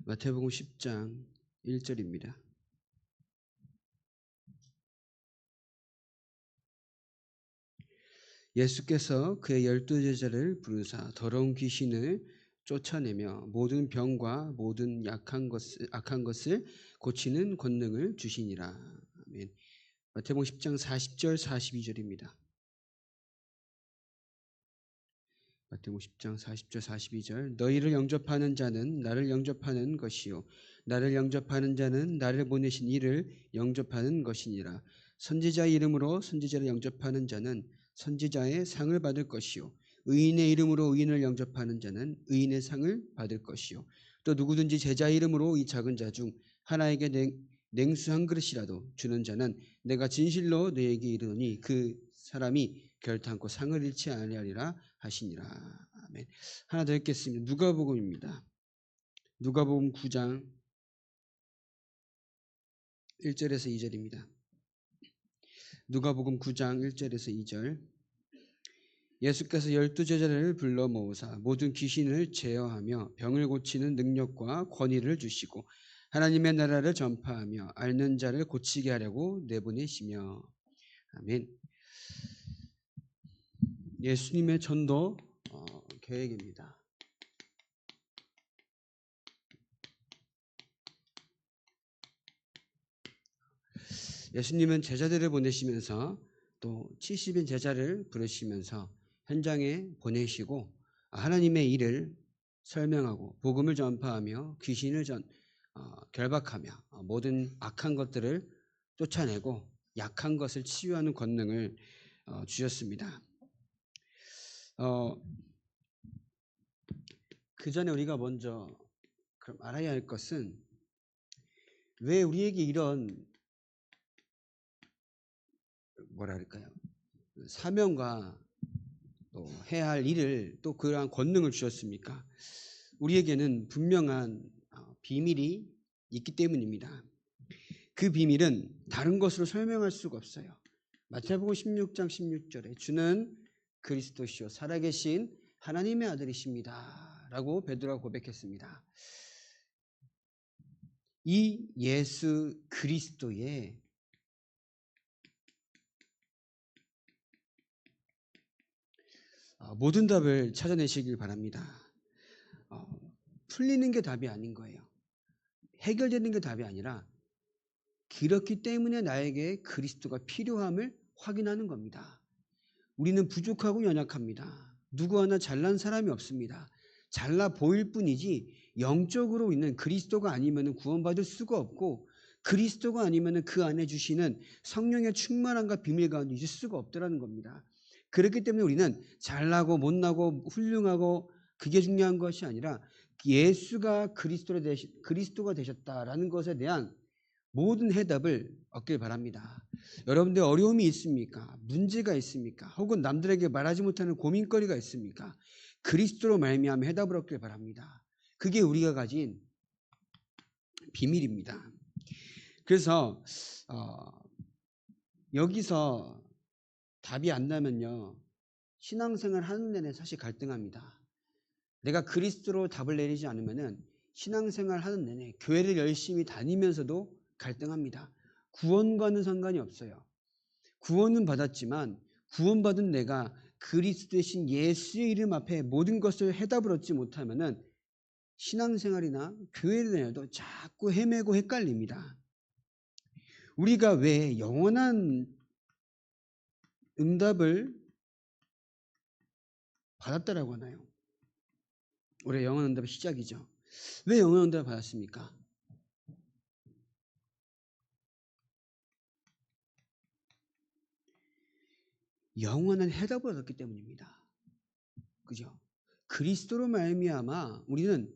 마태복음 10장 1절입니다. 예수께서 그의 12제자를 부르사 더러운 귀신을 쫓아내며 모든 병과 모든 악한 것을 고치는 권능을 주시니라. 아멘. 마태복음 10장 40절 42절입니다. 마태복음 10장 40절 42절 너희를 영접하는 자는 나를 영접하는 것이요 나를 영접하는 자는 나를 보내신 이를 영접하는 것이니라. 선지자의 이름으로 선지자를 영접하는 자는 선지자의 상을 받을 것이요 의인의 이름으로 의인을 영접하는 자는 의인의 상을 받을 것이요 또 누구든지 제자의 이름으로 이 작은 자 중 하나에게 냉수 한 그릇이라도 주는 자는 내가 진실로 너희에게 이르노니 그 사람이 결탄코 상을 잃지 아니하리라 하시니라. 아멘. 하나 더 읽겠습니다. 누가복음입니다. 누가복음 9장 1절에서 2절입니다. 누가복음 9장 1절에서 2절 예수께서 12제자를 불러 모으사 모든 귀신을 제어하며 병을 고치는 능력과 권위를 주시고 하나님의 나라를 전파하며 앓는 자를 고치게 하려고 내보내시며. 아멘. 예수님의 전도 계획입니다. 예수님은 제자들을 보내시면서 또 70인 제자를 부르시면서 현장에 보내시고 하나님의 일을 설명하고 복음을 전파하며 귀신을 결박하며 모든 악한 것들을 쫓아내고 약한 것을 치유하는 권능을 주셨습니다. 그 전에 우리가 먼저 그럼 알아야 할 것은 왜 우리에게 이런 뭐라 할까요? 사명과 또 해야 할 일을 또 그러한 권능을 주셨습니까? 우리에게는 분명한 비밀이 있기 때문입니다. 그 비밀은 다른 것으로 설명할 수가 없어요. 마태복음 16장 16절에 주는 그리스도시요 살아계신 하나님의 아들이십니다 라고 베드로가 고백했습니다. 이 예수 그리스도의 모든 답을 찾아내시길 바랍니다. 풀리는 게 답이 아닌 거예요. 해결되는 게 답이 아니라 그렇기 때문에 나에게 그리스도가 필요함을 확인하는 겁니다. 우리는 부족하고 연약합니다. 누구 하나 잘난 사람이 없습니다. 잘나 보일 뿐이지 영적으로 있는 그리스도가 아니면 구원받을 수가 없고 그리스도가 아니면 그 안에 주시는 성령의 충만함과 비밀 가운데 있을 수가 없더라는 겁니다. 그렇기 때문에 우리는 잘나고 못나고 훌륭하고 그게 중요한 것이 아니라 예수가 그리스도가 되셨다라는 것에 대한 모든 해답을 얻길 바랍니다. 여러분들 어려움이 있습니까? 문제가 있습니까? 혹은 남들에게 말하지 못하는 고민거리가 있습니까? 그리스도로 말미암아 해답을 얻길 바랍니다. 그게 우리가 가진 비밀입니다. 그래서 여기서 답이 안 나면요 신앙생활 하는 내내 사실 갈등합니다. 내가 그리스도로 답을 내리지 않으면은 신앙생활 하는 내내 교회를 열심히 다니면서도 갈등합니다. 구원과는 상관이 없어요. 구원은 받았지만 구원받은 내가 그리스도 대신 예수의 이름 앞에 모든 것을 해답을 얻지 못하면은 신앙생활이나 교회를 다녀도 자꾸 헤매고 헷갈립니다. 우리가 왜 영원한 응답을 받았다라고 하나요? 올해 영원한 응답의 시작이죠. 왜 영원한 응답을 받았습니까? 영원한 해답을 얻었기 때문입니다. 그죠? 그리스도로 말미암아 우리는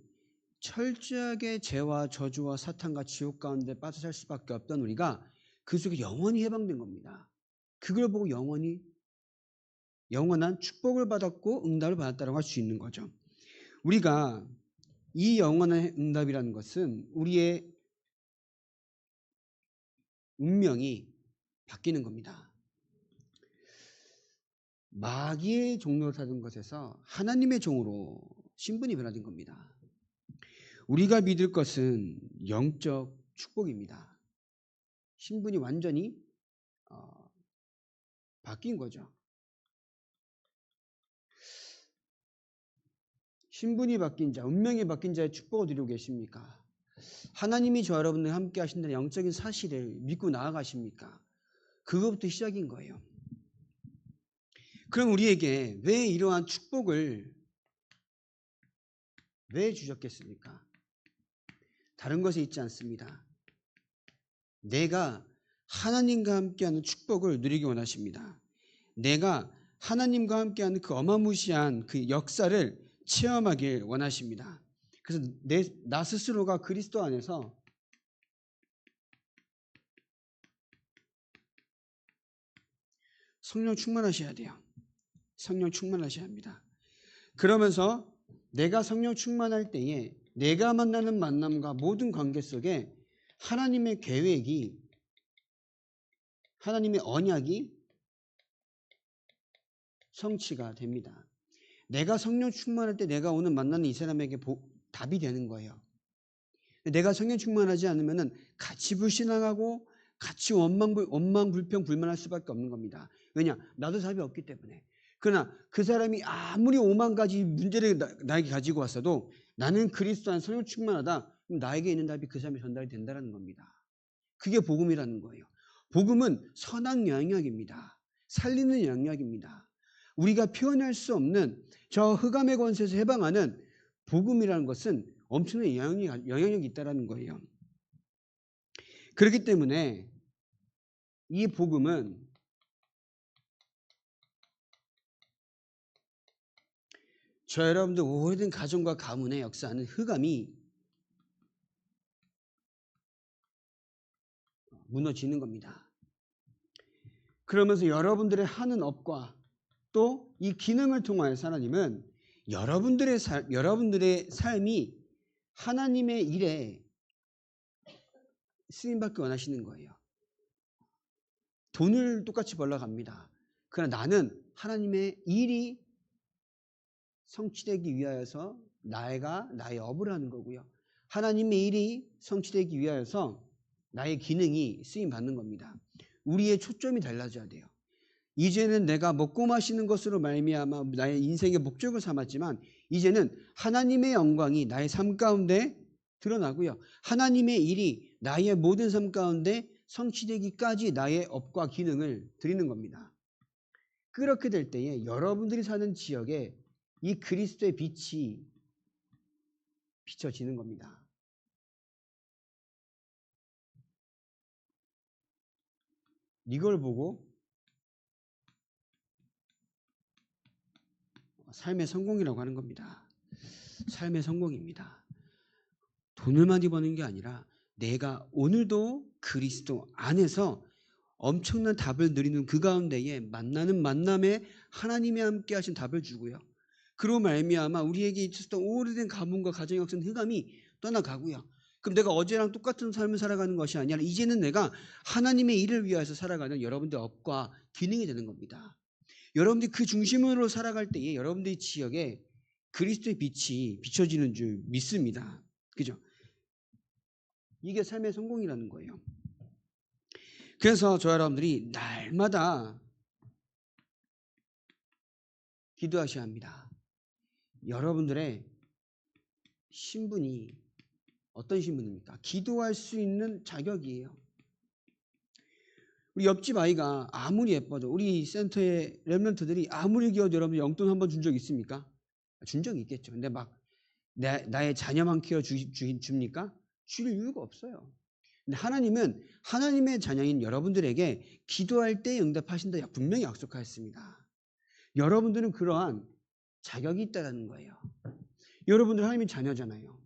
철저하게 죄와 저주와 사탄과 지옥 가운데 빠져 살 수밖에 없던 우리가 그 속에 영원히 해방된 겁니다. 그걸 보고 영원한 축복을 받았고 응답을 받았다고 할 수 있는 거죠. 우리가 이 영원한 응답이라는 것은 우리의 운명이 바뀌는 겁니다. 마귀의 종로를 타던 것에서 하나님의 종으로 신분이 변화된 겁니다. 우리가 믿을 것은 영적 축복입니다. 신분이 완전히 바뀐 거죠. 신분이 바뀐 자, 운명이 바뀐 자의 축복을 누리고 계십니까? 하나님이 저 여러분들 함께 하신다는 영적인 사실을 믿고 나아가십니까? 그것부터 시작인 거예요. 그럼 우리에게 왜 이러한 축복을 왜 주셨겠습니까? 다른 것에 있지 않습니다. 내가 하나님과 함께하는 축복을 누리기 원하십니다. 내가 하나님과 함께하는 그 어마무시한 그 역사를 체험하길 원하십니다. 그래서 나 스스로가 그리스도 안에서 성령 충만하셔야 돼요. 성령 충만하셔야 합니다. 그러면서 내가 성령 충만할 때에 내가 만나는 만남과 모든 관계 속에 하나님의 계획이, 하나님의 언약이 성취가 됩니다. 내가 성령 충만할 때 내가 오늘 만나는 이 사람에게 답이 되는 거예요. 내가 성령 충만하지 않으면 같이 불신앙하고 같이 원망 불평 불만할 수밖에 없는 겁니다. 왜냐? 나도 답이 없기 때문에. 그러나 그 사람이 아무리 5만 가지 문제를 나에게 가지고 왔어도 나는 그리스도 안 성령 충만하다. 그럼 나에게 있는 답이 그 사람에 전달이 된다는 겁니다. 그게 복음이라는 거예요. 복음은 선한 영역입니다. 살리는 영역입니다. 우리가 표현할 수 없는 저 흑암의 권세에서 해방하는 복음이라는 것은 엄청난 영향력이 있다는 거예요. 그렇기 때문에 이 복음은 저 여러분들 오래된 가정과 가문의 역사하는 흑암이 무너지는 겁니다. 그러면서 여러분들의 하는 업과 또 이 기능을 통하여서 하나님은 여러분들의 삶이 하나님의 일에 쓰임받기 원하시는 거예요. 돈을 똑같이 벌러 갑니다. 그러나 나는 하나님의 일이 성취되기 위하여서 나의 업을 하는 거고요. 하나님의 일이 성취되기 위하여서 나의 기능이 쓰임받는 겁니다. 우리의 초점이 달라져야 돼요. 이제는 내가 먹고 마시는 것으로 말미암아 나의 인생의 목적을 삼았지만 이제는 하나님의 영광이 나의 삶 가운데 드러나고요. 하나님의 일이 나의 모든 삶 가운데 성취되기까지 나의 업과 기능을 드리는 겁니다. 그렇게 될 때에 여러분들이 사는 지역에 이 그리스도의 빛이 비춰지는 겁니다. 이걸 보고 삶의 성공이라고 하는 겁니다. 삶의 성공입니다. 돈을 많이 버는 게 아니라 내가 오늘도 그리스도 안에서 엄청난 답을 누리는 그 가운데에 만나는 만남에 하나님이 함께 하신 답을 주고요. 그로 말미암아 우리에게 있었던 오래된 가문과 가정의 역사는 흑암이 떠나가고요. 그럼 내가 어제랑 똑같은 삶을 살아가는 것이 아니라 이제는 내가 하나님의 일을 위해서 살아가는 여러분들의 업과 기능이 되는 겁니다. 여러분들이 그 중심으로 살아갈 때에 여러분들의 지역에 그리스도의 빛이 비춰지는 줄 믿습니다. 그죠? 이게 삶의 성공이라는 거예요. 그래서 저 여러분들이 날마다 기도하셔야 합니다. 여러분들의 신분이 어떤 신분입니까? 기도할 수 있는 자격이에요. 우리 옆집 아이가 아무리 예뻐도 우리 센터의 렘넌트들이 아무리 귀여워도 여러분 용돈 한번 준 적 있습니까? 준 적이 있겠죠. 근데 막 나의 자녀만 키워 줍니까? 줄 이유가 없어요. 근데 하나님은 하나님의 자녀인 여러분들에게 기도할 때 응답하신다 분명히 약속하였습니다. 여러분들은 그러한 자격이 있다는 거예요. 여러분들 하나님의 자녀잖아요.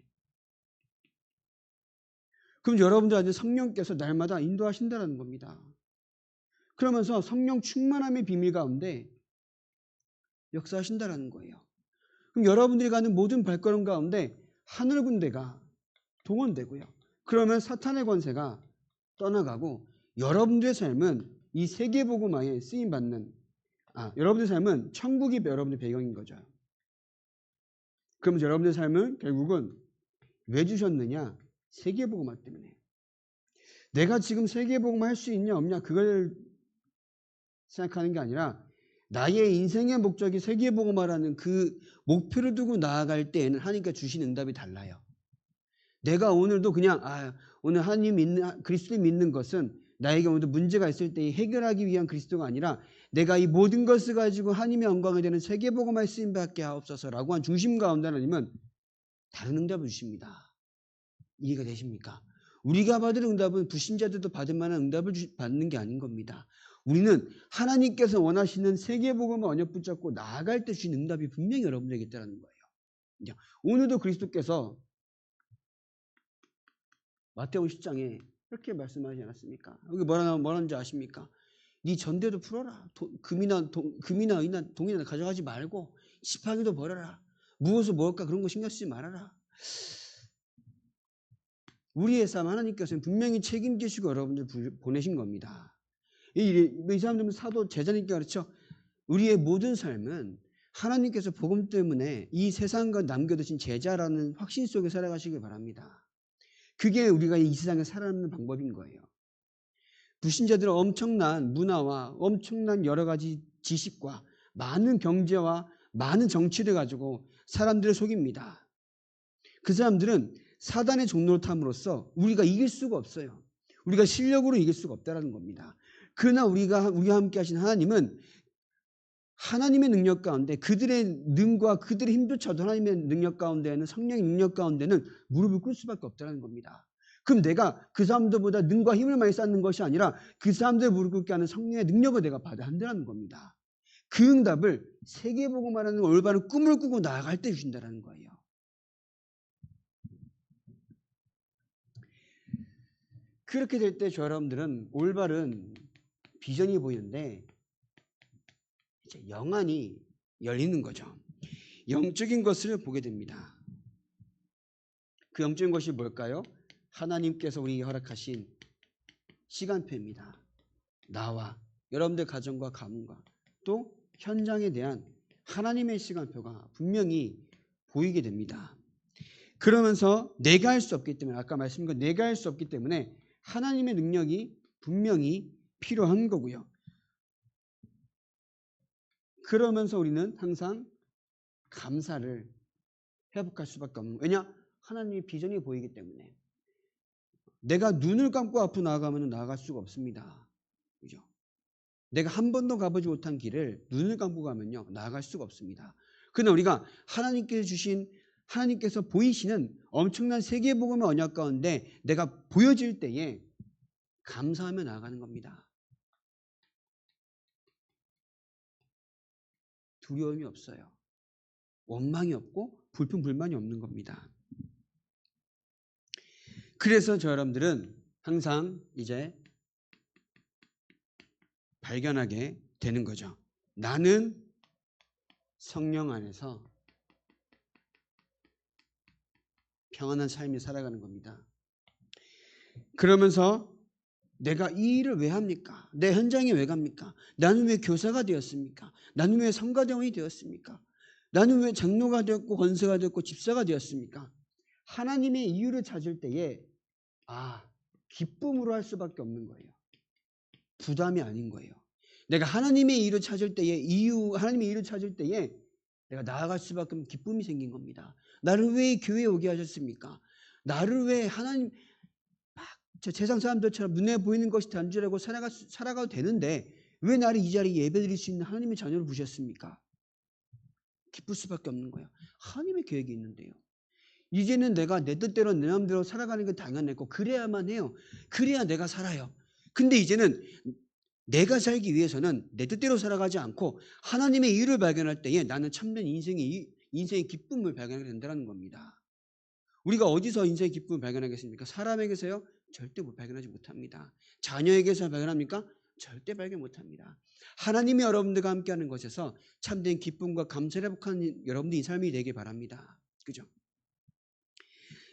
그럼 여러분들한테 성령께서 날마다 인도하신다는 겁니다. 그러면서 성령 충만함의 비밀 가운데 역사하신다는 거예요. 그럼 여러분들이 가는 모든 발걸음 가운데 하늘 군대가 동원되고요. 그러면 사탄의 권세가 떠나가고 여러분들의 삶은 이 세계복음화에 쓰임받는 여러분들의 삶은 천국이 여러분의 배경인 거죠. 그러면 여러분들의 삶은 결국은 왜 주셨느냐? 세계복음화 때문에. 내가 지금 세계복음화 할 수 있냐 없냐 그걸 생각하는 게 아니라 나의 인생의 목적이 세계복음화라는 그 목표를 두고 나아갈 때에는 하나님께 주신 응답이 달라요. 내가 오늘도 그냥 오늘 하나님 믿는 그리스도 믿는 것은 나에게 오늘도 문제가 있을 때 해결하기 위한 그리스도가 아니라 내가 이 모든 것을 가지고 하나님의 영광을 되는 세계복음화의 쓰임받게 하옵소서라고 한 중심 가운데 하나님은 다른 응답을 주십니다. 이해가 되십니까? 우리가 받을 응답은 불신자들도 받을 만한 응답을 받는 게 아닌 겁니다. 우리는 하나님께서 원하시는 세계복음을 언약 붙잡고 나아갈 때 주신 응답이 분명히 여러분에게 있다는 거예요. 오늘도 그리스도께서 마태복음 10장에 이렇게 말씀하지 않았습니까? 여기 뭐라는지 아십니까? 네 전대도 풀어라. 금이나 은이나 동이나 가져가지 말고 지팡이도 버려라. 무엇을 먹을까 그런 거 신경 쓰지 말아라. 우리의 삶 하나님께서는 분명히 책임지시고 여러분들 보내신 겁니다. 이 사람들은 사도 제자님께 가르쳐 우리의 모든 삶은 하나님께서 복음 때문에 이 세상과 남겨두신 제자라는 확신 속에 살아가시길 바랍니다. 그게 우리가 이 세상에 살아가는 방법인 거예요. 불신자들은 엄청난 문화와 엄청난 여러 가지 지식과 많은 경제와 많은 정치를 가지고 사람들을 속입니다. 그 사람들은 사단의 종로를 탐으로써 우리가 이길 수가 없어요. 우리가 실력으로 이길 수가 없다는 겁니다. 그러나 우리와 함께 하신 하나님은 하나님의 능력 가운데 그들의 능과 그들의 힘조차도 하나님의 능력 가운데는 성령의 능력 가운데는 무릎을 꿇을 수밖에 없다는 겁니다. 그럼 내가 그 사람들보다 능과 힘을 많이 쌓는 것이 아니라 그 사람들의 무릎 꿇게 하는 성령의 능력을 내가 받아야 한다는 겁니다. 그 응답을 세계복음화라는 올바른 꿈을 꾸고 나아갈 때 주신다는 거예요. 그렇게 될 때 저 여러분들은 올바른 비전이 보이는데 이제 영안이 열리는 거죠. 영적인 것을 보게 됩니다. 그 영적인 것이 뭘까요? 하나님께서 우리에게 허락하신 시간표입니다. 나와 여러분들 가정과 가문과 또 현장에 대한 하나님의 시간표가 분명히 보이게 됩니다. 그러면서 내가 할 수 없기 때문에 아까 말씀드린 것 내가 할 수 없기 때문에 하나님의 능력이 분명히 필요한 거고요. 그러면서 우리는 항상 감사를 회복할 수밖에 없는 거예요. 왜냐? 하나님의 비전이 보이기 때문에. 내가 눈을 감고 앞으로 나아가면 나아갈 수가 없습니다. 그죠? 내가 한 번도 가보지 못한 길을 눈을 감고 가면요 나아갈 수가 없습니다. 그러나 우리가 하나님께서 보이시는 엄청난 세계복음의 언약 가운데 내가 보여질 때에 감사하며 나아가는 겁니다. 두려움이 없어요. 원망이 없고 불평불만이 없는 겁니다. 그래서 저 여러분들은 항상 이제 발견하게 되는 거죠. 나는 성령 안에서 평안한 삶을 살아가는 겁니다. 그러면서 내가 이 일을 왜 합니까? 내 현장에 왜 갑니까? 나는 왜 교사가 되었습니까? 나는 왜 성가대원이 되었습니까? 나는 왜 장로가 되었고 권사가 되었고 집사가 되었습니까? 하나님의 이유를 찾을 때에 기쁨으로 할 수밖에 없는 거예요. 부담이 아닌 거예요. 내가 하나님의 이유를 찾을 때에 하나님의 이유를 찾을 때에 내가 나아갈 수밖에 없는 기쁨이 생긴 겁니다. 나를 왜 교회에 오게 하셨습니까? 나를 왜 하나님 저 세상 사람들처럼 눈에 보이는 것이 단주라고 살아가도 되는데 왜 나를 이 자리에 예배드릴 수 있는 하나님의 자녀를 부르셨습니까? 기쁠 수밖에 없는 거예요. 하나님의 계획이 있는데요. 이제는 내가 내 뜻대로 내 마음대로 살아가는 게 당연했고 그래야만 해요. 그래야 내가 살아요. 근데 이제는 내가 살기 위해서는 내 뜻대로 살아가지 않고 하나님의 이유를 발견할 때에 나는 참된 인생의 기쁨을 발견하게 된다는 겁니다. 우리가 어디서 인생의 기쁨을 발견하겠습니까? 사람에게서요? 절대 발견하지 못합니다. 자녀에게서 발견합니까? 절대 발견 못합니다. 하나님이 여러분들과 함께하는 것에서 참된 기쁨과 감사를 회복하는 여러분들의 삶이 되길 바랍니다. 그죠?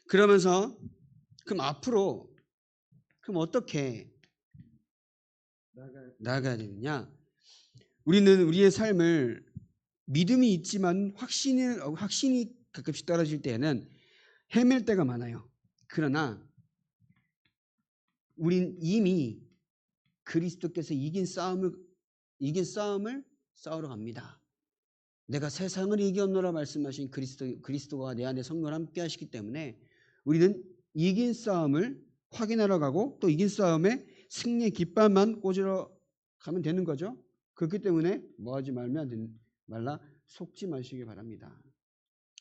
그러면서 그럼 앞으로 어떻게 나아가야 되느냐? 우리는 우리의 삶을 믿음이 있지만 확신이 가끔씩 떨어질 때에는 헤맬 때가 많아요. 그러나 우린 이미 그리스도께서 이긴 싸움을 싸우러 갑니다. 내가 세상을 이겼노라 말씀하신 그리스도가 내 안에 성령을 함께 하시기 때문에 우리는 이긴 싸움을 확인하러 가고 또 이긴 싸움에 승리의 깃발만 꽂으러 가면 되는 거죠. 그렇기 때문에 뭐 하지 말라 속지 마시기 바랍니다.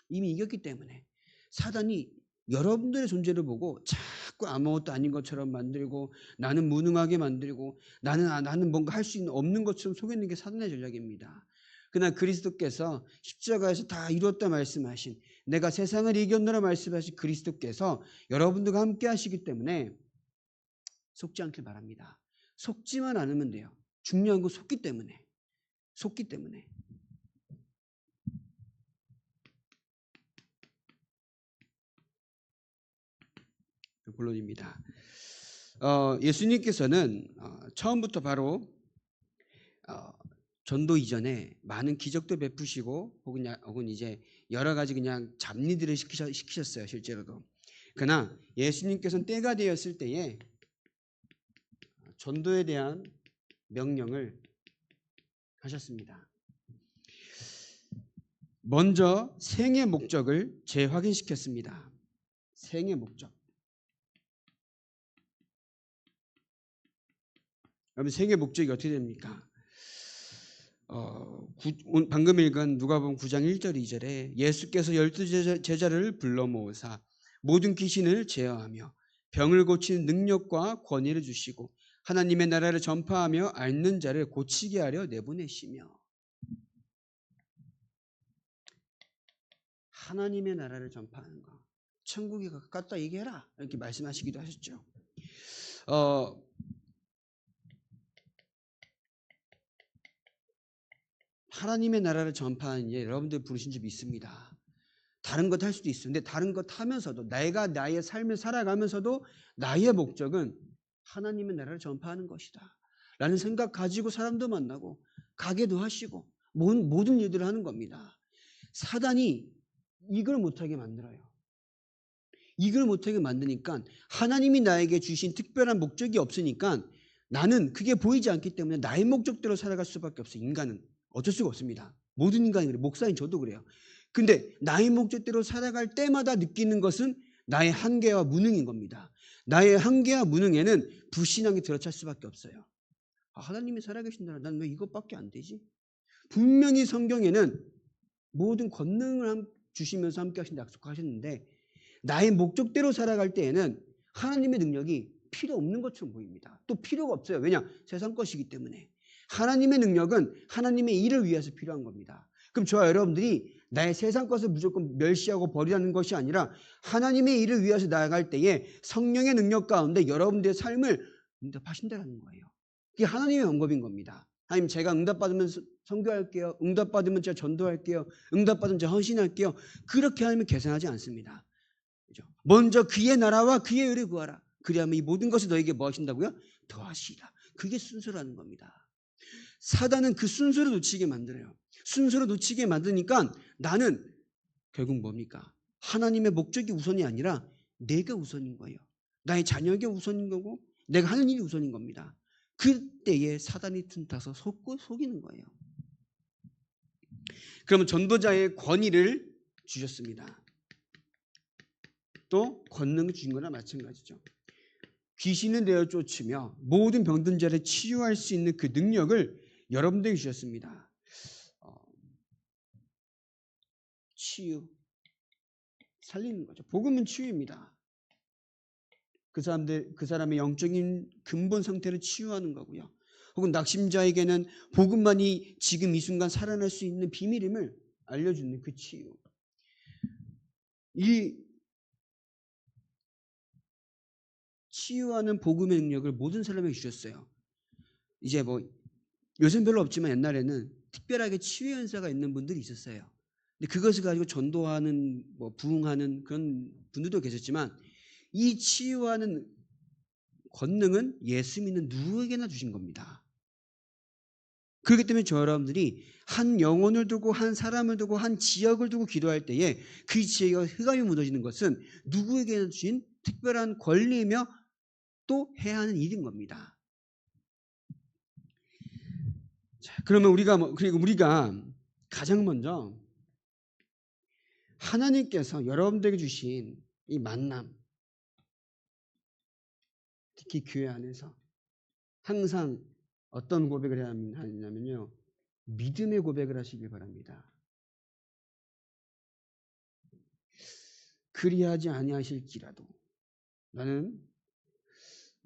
이미 이겼기 때문에 사단이 여러분들의 존재를 보고 자꾸 아무것도 아닌 것처럼 만들고 나는 무능하게 만들고 나는 뭔가 할 수 없는 것처럼 속이는 게 사단의 전략입니다. 그러나 그리스도께서 십자가에서 다 이루었다 말씀하신 내가 세상을 이겼노라 말씀하신 그리스도께서 여러분들과 함께 하시기 때문에 속지 않길 바랍니다. 속지만 않으면 돼요. 중요한 건 속기 때문에. 본론입니다. 예수님께서는 처음부터 바로 전도 이전에 많은 기적도 베푸시고 혹은 이제 여러 가지 그냥 잡리들을 시키셨어요. 실제로도. 그러나 예수님께서는 때가 되었을 때에 전도에 대한 명령을 하셨습니다. 먼저 생의 목적을 재확인시켰습니다. 생의 목적. 여러분 생의 목적이 어떻게 됩니까? 방금 읽은 누가복음 9장 1절 2절에 예수께서 12제자를 불러 모으사 모든 귀신을 제어하며 병을 고치는 능력과 권위를 주시고 하나님의 나라를 전파하며 앓는 자를 고치게 하려 내보내시며 하나님의 나라를 전파하는 거 천국이 가깝다 얘기해라 이렇게 말씀하시기도 하셨죠. 하나님의 나라를 전파하는 일 여러분들 부르신 줄 믿습니다. 다른 것 할 수도 있어요. 근데 다른 것 하면서도 내가 나의 삶을 살아가면서도 나의 목적은 하나님의 나라를 전파하는 것이다 라는 생각 가지고 사람도 만나고 가게도 하시고 모든 일들을 하는 겁니다. 사단이 이걸 못하게 만들어요. 이걸 못하게 만드니까 하나님이 나에게 주신 특별한 목적이 없으니까 나는 그게 보이지 않기 때문에 나의 목적대로 살아갈 수밖에 없어요. 인간은 어쩔 수가 없습니다. 모든 인간이 그래요. 목사인 저도 그래요. 근데 나의 목적대로 살아갈 때마다 느끼는 것은 나의 한계와 무능인 겁니다. 나의 한계와 무능에는 불신앙이 들어찰 수밖에 없어요. 하나님이 살아계신다면 난 왜 이것밖에 안 되지? 분명히 성경에는 모든 권능을 주시면서 함께 하신다 약속하셨는데 나의 목적대로 살아갈 때에는 하나님의 능력이 필요 없는 것처럼 보입니다. 또 필요가 없어요. 왜냐? 세상 것이기 때문에. 하나님의 능력은 하나님의 일을 위해서 필요한 겁니다. 그럼 저와 여러분들이 나의 세상 것을 무조건 멸시하고 버리라는 것이 아니라 하나님의 일을 위해서 나아갈 때에 성령의 능력 가운데 여러분들의 삶을 응답하신다는 거예요. 그게 하나님의 방법인 겁니다. 하나님 제가 응답받으면 선교할게요. 응답받으면 제가 전도할게요. 응답받으면 제가 헌신할게요. 그렇게 하면 계산하지 않습니다. 그죠? 먼저 그의 나라와 그의 의를 구하라. 그리하면 이 모든 것을 너에게 뭐 하신다고요? 더하시라. 그게 순서라는 겁니다. 사단은 그 순서를 놓치게 만들어요. 순서를 놓치게 만드니까 나는 결국 뭡니까? 하나님의 목적이 우선이 아니라 내가 우선인 거예요. 나의 자녀가 우선인 거고 내가 하는 일이 우선인 겁니다. 그때에 사단이 틈타서 속이는 거예요. 그러면 전도자의 권위를 주셨습니다. 또 권능을 주신 거나 마찬가지죠. 귀신을 내어 쫓으며 모든 병든 자를 치유할 수 있는 그 능력을 여러분들에게 주셨습니다. 치유, 살리는 거죠. 복음은 치유입니다. 그 사람의 영적인 근본 상태를 치유하는 거고요. 혹은 낙심자에게는 복음만이 지금 이 순간 살아날 수 있는 비밀임을 알려주는 그 치유. 이 치유하는 복음의 능력을 모든 사람에게 주셨어요. 이제 뭐 요즘 별로 없지만 옛날에는 특별하게 치유 연사가 있는 분들이 있었어요. 근데 그것을 가지고 전도하는 뭐 부흥하는 그런 분들도 계셨지만 이 치유하는 권능은 예수 믿는 누구에게나 주신 겁니다. 그렇기 때문에 저 여러분들이 한 영혼을 두고 한 사람을 두고 한 지역을 두고 기도할 때에 그 지역에 흑암이 묻어지는 것은 누구에게나 주신 특별한 권리이며 또 해야 하는 일인 겁니다. 자, 그러면 그리고 우리가 가장 먼저 하나님께서 여러분들에게 주신 이 만남, 특히 교회 안에서 항상 어떤 고백을 해야 하냐면요, 믿음의 고백을 하시길 바랍니다. 그리하지 아니하실지라도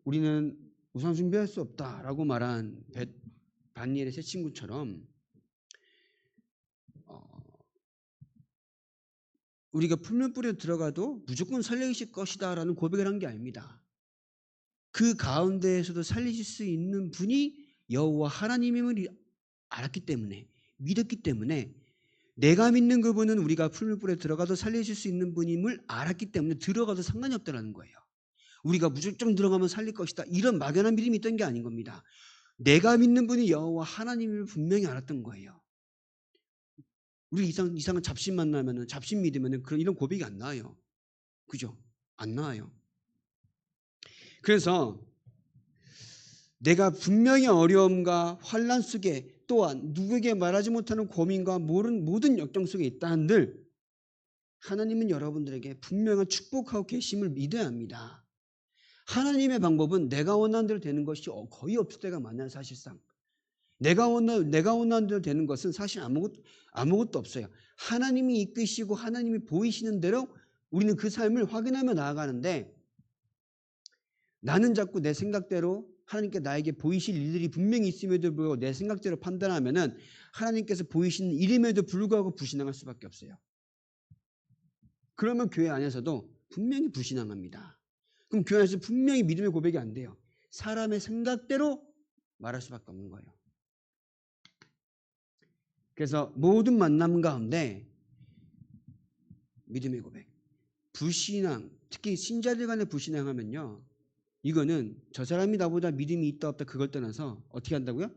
우리는 우상 숭배할 수 없다라고 말한 반니엘의 세 친구처럼 우리가 풀무불에 들어가도 무조건 살리실 것이다라는 고백을 한 게 아닙니다. 그 가운데에서도 살리실 수 있는 분이 여호와 하나님임을 알았기 때문에, 믿었기 때문에, 내가 믿는 그분은 우리가 풀무불에 들어가도 살리실 수 있는 분임을 알았기 때문에 들어가도 상관이 없다는 거예요. 우리가 무조건 들어가면 살릴 것이다, 이런 막연한 믿음이 있던 게 아닌 겁니다. 내가 믿는 분이 여호와 하나님임을 분명히 알았던 거예요. 우리 이상한 잡신 만나면은, 잡신 믿으면은 이런 고백이 안 나와요. 그죠? 안 나와요. 그래서 내가 분명히 어려움과 환난 속에, 또한 누구에게 말하지 못하는 고민과 모든 역경 속에 있다 한들 하나님은 여러분들에게 분명한 축복하고 계심을 믿어야 합니다. 하나님의 방법은 내가 원하는 대로 되는 것이 거의 없을 때가 많아요. 사실상 내가 원하는 대로 되는 것은 사실 아무것도 없어요. 하나님이 이끄시고 하나님이 보이시는 대로 우리는 그 삶을 확인하며 나아가는데, 나는 자꾸 내 생각대로 하나님께 나에게 보이실 일들이 분명히 있음에도 불구하고 내 생각대로 판단하면은 하나님께서 보이시는 일임에도 불구하고 불신앙할 수밖에 없어요. 그러면 교회 안에서도 분명히 불신앙합니다. 그럼 교회 안에서 분명히 믿음의 고백이 안 돼요. 사람의 생각대로 말할 수밖에 없는 거예요. 그래서 모든 만남 가운데 믿음의 고백, 불신앙, 특히 신자들 간의 불신앙하면요, 이거는 저 사람이 나보다 믿음이 있다 없다 그걸 떠나서 어떻게 한다고요?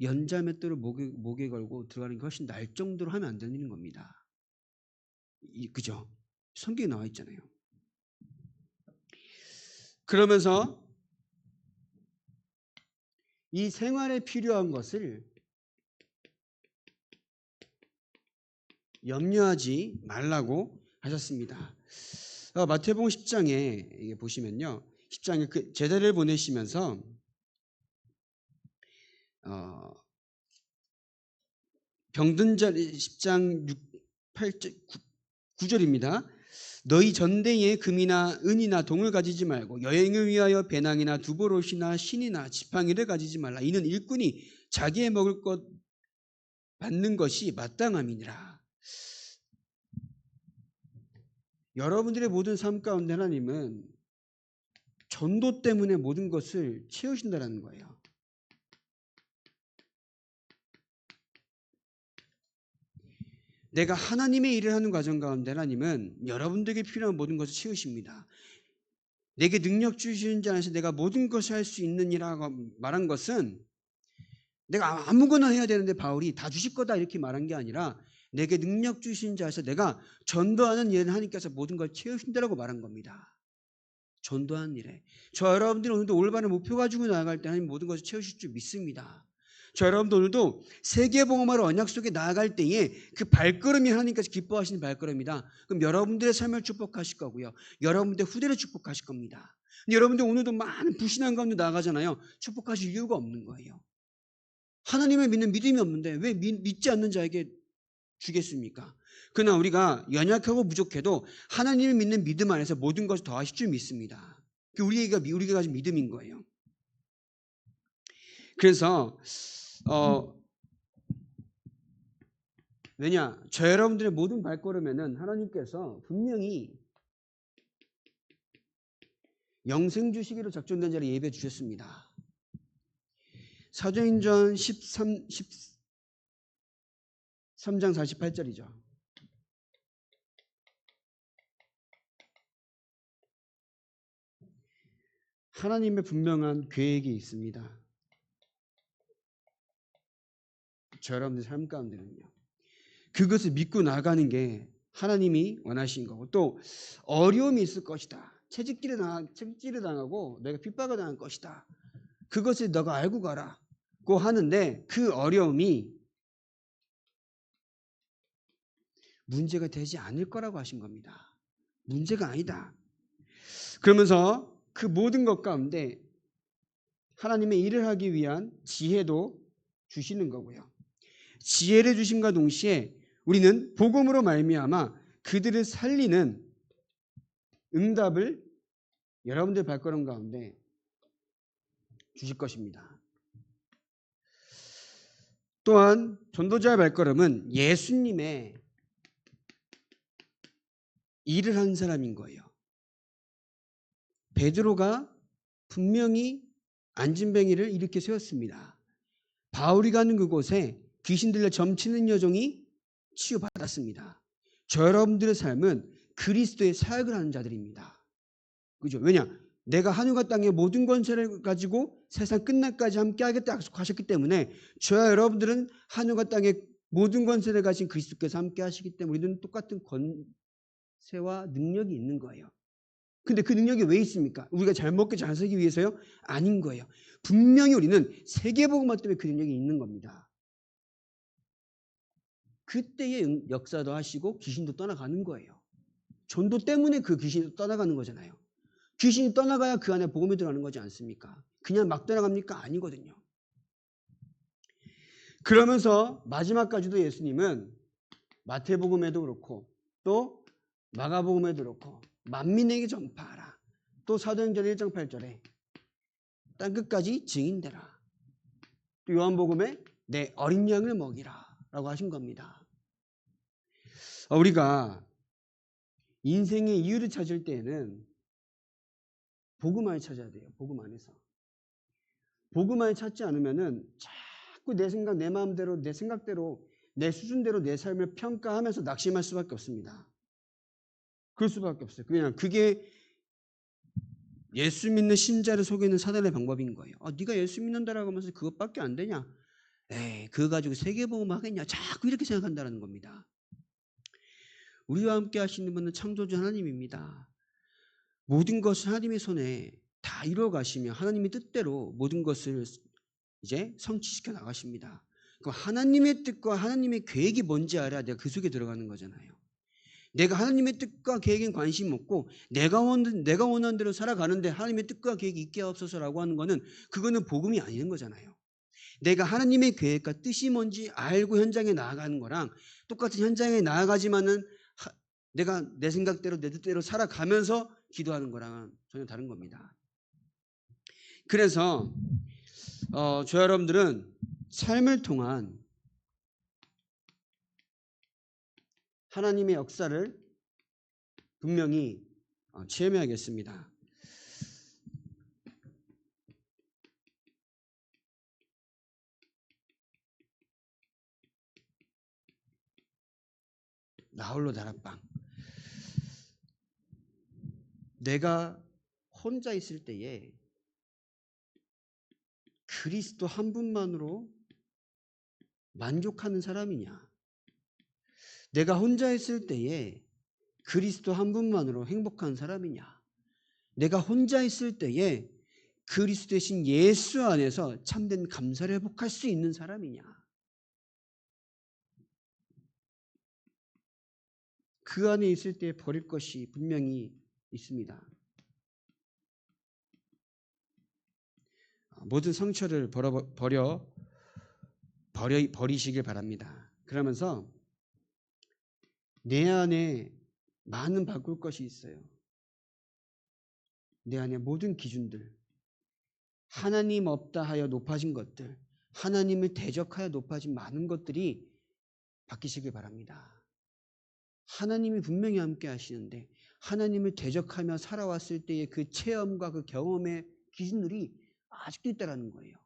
연자맷돌을 목에 걸고 들어가는 게 훨씬 날 정도로 하면 안 되는 겁니다. 그죠? 성경에 나와 있잖아요. 그러면서 이 생활에 필요한 것을 염려하지 말라고 하셨습니다. 마태복음 10장에 보시면요, 10장에 그 제자를 보내시면서 병든 자 10장 8절 9절입니다. 너희 전대에 금이나 은이나 동을 가지지 말고 여행을 위하여 배낭이나 두보롯이나 신이나 지팡이를 가지지 말라. 이는 일꾼이 자기의 먹을 것 받는 것이 마땅함이니라. 여러분들의 모든 삶 가운데 하나님은 전도 때문에 모든 것을 채우신다는 거예요. 내가 하나님의 일을 하는 과정 가운데 하나님은 여러분들에게 필요한 모든 것을 채우십니다. 내게 능력 주시는 자 안에서 내가 모든 것을 할 수 있느니라고 말한 것은 내가 아무거나 해야 되는데 바울이 다 주실 거다 이렇게 말한 게 아니라, 내게 능력 주신 자에서 내가 전도하는 일은 하나님께서 모든 걸 채우신다라고 말한 겁니다. 전도하는 일에 저 여러분들이 오늘도 올바른 목표 가지고 나아갈 때 하나님 모든 것을 채우실 줄 믿습니다. 저 여러분들 오늘도 세계복음화로 언약 속에 나아갈 때에 그 발걸음이 하나님께서 기뻐하시는 발걸음이다. 그럼 여러분들의 삶을 축복하실 거고요, 여러분들의 후대를 축복하실 겁니다. 근데 여러분들 오늘도 많은 불신앙 가운데 나아가잖아요. 축복하실 이유가 없는 거예요. 하나님을 믿는 믿음이 없는데 왜 믿지 않는 자에게 주겠습니까? 그러나 우리가 연약하고 부족해도 하나님을 믿는 믿음 안에서 모든 것을 더하실 줄 믿습니다. 우리가 가진 믿음인 거예요. 그래서 왜냐? 저 여러분들의 모든 발걸음에는 하나님께서 분명히 영생 주시기로 작정된 자를 예배해 주셨습니다. 사도행전 13장 48절이죠. 하나님의 분명한 계획이 있습니다. 저 여러분들 삶 가운데는요. 그것을 믿고 나가는 게 하나님이 원하신 거고, 또 어려움이 있을 것이다. 채찍질을 당하고 내가 핍박을 당할 것이다. 그것을 너가 알고 가라고 하는데, 그 어려움이 문제가 되지 않을 거라고 하신 겁니다. 문제가 아니다. 그러면서 그 모든 것 가운데 하나님의 일을 하기 위한 지혜도 주시는 거고요. 지혜를 주심과 동시에 우리는 복음으로 말미암아 그들을 살리는 응답을 여러분들 발걸음 가운데 주실 것입니다. 또한 전도자의 발걸음은 예수님의 일을 한 사람인 거예요. 베드로가 분명히 안진뱅이를 일으켜 세웠습니다. 바울이 가는 그곳에 귀신 들려 점치는 여종이 치유받았습니다. 저 여러분들의 삶은 그리스도의 사역을 하는 자들입니다. 그죠? 왜냐? 내가 하늘과 땅의 모든 권세를 가지고 세상 끝날까지 함께 하겠다 약속하셨기 때문에 저와 여러분들은 하늘과 땅의 모든 권세를 가진 그리스도께서 함께 하시기 때문에 우리는 똑같은 권세와 능력이 있는 거예요. 근데 그 능력이 왜 있습니까? 우리가 잘 먹고 잘 살기 위해서요? 아닌 거예요. 분명히 우리는 세계복음화 때문에 그 능력이 있는 겁니다. 그때의 역사도 하시고 귀신도 떠나가는 거예요. 전도 때문에 그 귀신이 떠나가는 거잖아요. 귀신이 떠나가야 그 안에 복음이 들어가는 거지 않습니까? 그냥 막 떠나갑니까? 아니거든요. 그러면서 마지막까지도 예수님은 마태복음에도 그렇고 또 마가복음에도 그렇고 만민에게 전파하라. 또 사도행전 1장 8절에 땅끝까지 증인되라. 또 요한복음에 내 어린 양을 먹이라 라고 하신 겁니다. 우리가 인생의 이유를 찾을 때에는 복음 안에 찾아야 돼요. 복음 안에서. 복음 안에 찾지 않으면은 자꾸 내 생각, 내 마음대로, 내 생각대로, 내 수준대로 내 삶을 평가하면서 낙심할 수밖에 없습니다. 그럴 수밖에 없어요. 그냥 그게 예수 믿는 신자를 속이는 사단의 방법인 거예요. 네가 예수 믿는다라고 하면서 그것밖에 안 되냐? 에이, 그거 가지고 세계복음 하겠냐? 자꾸 이렇게 생각한다는 겁니다. 우리와 함께 하시는 분은 창조주 하나님입니다. 모든 것을 하나님의 손에 다 이루어 가시며 하나님의 뜻대로 모든 것을 이제 성취시켜 나가십니다. 그럼 하나님의 뜻과 하나님의 계획이 뭔지 알아야 내가 그 속에 들어가는 거잖아요. 내가 하나님의 뜻과 계획엔 관심 없고 내가 원하는 대로 살아가는데 하나님의 뜻과 계획이 있게 없어서라고 하는 거는 그거는 복음이 아닌 거잖아요. 내가 하나님의 계획과 뜻이 뭔지 알고 현장에 나아가는 거랑 똑같은 현장에 나아가지만은 내가 내 생각대로 내 뜻대로 살아가면서 기도하는 거랑은 전혀 다른 겁니다. 그래서 저 여러분들은 삶을 통한 하나님의 역사를 분명히 체험해야겠습니다. 나홀로 다락방. 내가 혼자 있을 때에 그리스도 한 분만으로 만족하는 사람이냐? 내가 혼자 있을 때에 그리스도 한 분만으로 행복한 사람이냐? 내가 혼자 있을 때에 그리스도 대신 예수 안에서 참된 감사를 회복할 수 있는 사람이냐? 그 안에 있을 때 버릴 것이 분명히 있습니다. 모든 상처를 버리시길 바랍니다. 그러면서 내 안에 많은 바꿀 것이 있어요. 내 안에 모든 기준들, 하나님 없다 하여 높아진 것들, 하나님을 대적하여 높아진 많은 것들이 바뀌시길 바랍니다. 하나님이 분명히 함께 하시는데 하나님을 대적하며 살아왔을 때의 그 체험과 그 경험의 기준들이 아직도 있다는 거예요.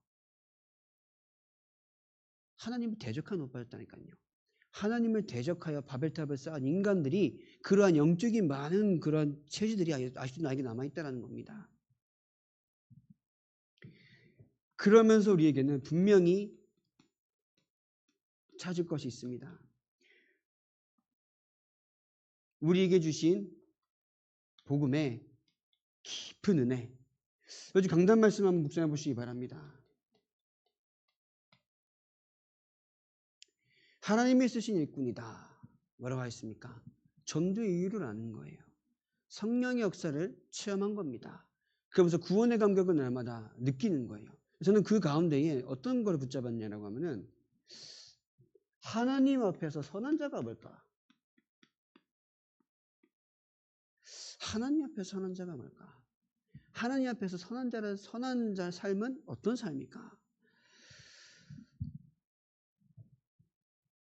하나님을 대적하여 높아졌다니까요. 하나님을 대적하여 바벨탑을 쌓은 인간들이 그러한 영적인 많은 그런 체질들이 아직도 나에게 남아있다는 겁니다. 그러면서 우리에게는 분명히 찾을 것이 있습니다. 우리에게 주신 복음의 깊은 은혜. 요즘 강단 말씀 한번 묵상해 보시기 바랍니다. 하나님이 쓰신 일꾼이다. 뭐라고 하셨습니까? 전도의 이유를 아는 거예요. 성령의 역사를 체험한 겁니다. 그러면서 구원의 감격을 날마다 느끼는 거예요. 저는 그 가운데에 어떤 걸 붙잡았냐라고 하면은 하나님 앞에서 선한 자가 뭘까? 하나님 앞에서 선한 자가 뭘까? 하나님 앞에서 선한 자 삶은 어떤 삶일까?